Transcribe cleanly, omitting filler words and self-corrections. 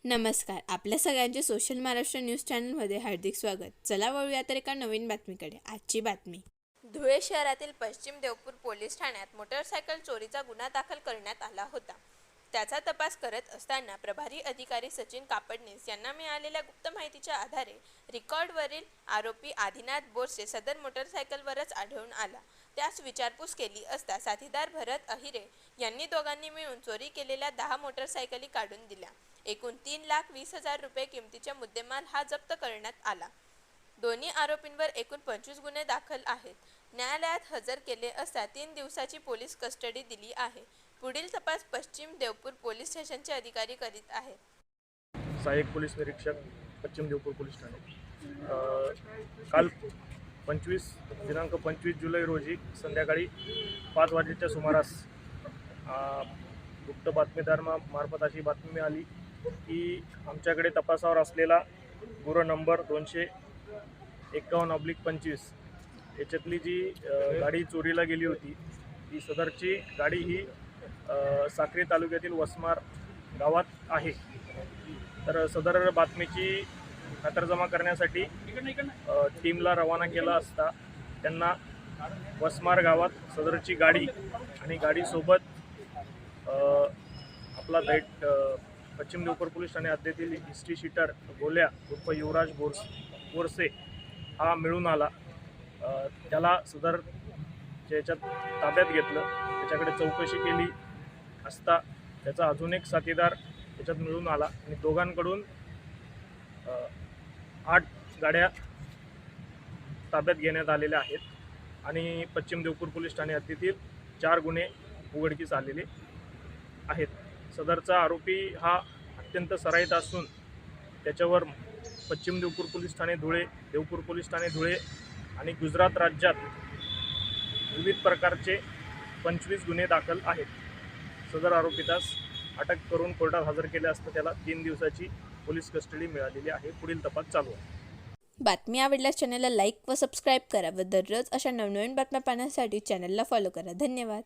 नमस्कार. आपल्या सगळ्यांचे सोशल महाराष्ट्र न्यूज चॅनलमध्ये हार्दिक स्वागत. चला वळूया तर एका नवीन बातमीकडे. आजची बातमी. धुळे शहरातील पश्चिम देवपूर पोलीस ठाण्यात मोटरसायकल चोरीचा गुन्हा दाखल करण्यात आला होता. त्याचा तपास करत असताना प्रभारी अधिकारी सचिन कापडणीस यांना मिळालेल्या गुप्त माहितीच्या आधारे रेकॉर्डवरील आरोपी आदिनाथ बोरसे सदर मोटरसायकलवरच आढळून आला. त्यास विचारपूस केली असता साथीदार भरत अहिरे यांनी दोघांनी मिळून चोरी केलेल्या 10 मोटरसायकली काढून दिल्या. एकूण 3,20,000 रुपये किमतीचा मुद्देमाल हा जप्त करण्यात आला. दोन्ही आरोपींवर एकूण 25 गुन्हे दाखल आहेत. न्यायालयात हजर केले असता 3 दिवसाची पोलीस कस्टडी दिली आहे. पुढील तपास पश्चिम देवपूर पोलीस स्टेशनचे अधिकारी करीत आहेत. सहाय्यक पोलीस निरीक्षक पश्चिम देवपूर पोलीस ठाणे काल दिनांक 25 जुलै रोजी संध्याकाळी 5 वाजेच्या सुमारास गुप्त बातमीदार मार्फत अशी बातमी मिळाली की आमच्याकडे तपासावर असलेला गुन्हा नंबर 251/25 याच्यातली जी गाडी चोरीला गेली होती ती सदरची गाडी ही साक्री तालुक्यातील वसमार गावात आहे. तर सदर बातमीची खातरजमा करण्यासाठी टीमला रवाना केला असता त्यांना वसमार गावात सदरची गाडी आणि गाडीसोबत आपला पश्चिम देवपूर पोलीस ठाणे हद्दीतील हिस्ट्री शीटर गोल्या उर्फ युवराज बोरसे हा मिळून आला. त्याला सदर याच्यात ताब्यात घेतलं. त्याच्याकडे चौकशी केली असता त्याचा अजून एक साथीदार त्याच्यात मिळून आला आणि दोघांकडून 8 गाड्या ताब्यात घेण्यात आलेल्या आहेत आणि पश्चिम देवपूर पोलीस ठाणे हद्दीतील 4 गुन्हे उघडकीस आलेले आहेत. सदरचा आरोपी हा अत्यंत सराईत असून त्याच्यावर पश्चिम देवपूर पोलीस ठाणे धुळे, देवपूर पोलीस ठाणे धुळे आणि गुजरात राज्यात विविध प्रकारचे 25 गुन्हे दाखल आहेत. सदर आरोपीतास अटक करून कोर्टात हजर केले असता त्याला 3 दिवसाची पोलीस कस्टडी मिळालेली आहे. पुढील तपास चालू आहे. बातमी आवडल्यास चॅनलला लाईक व सबस्क्राईब करा व दररोज अशा नवनवीन बातम्या पाहण्यासाठी चॅनलला फॉलो करा. धन्यवाद.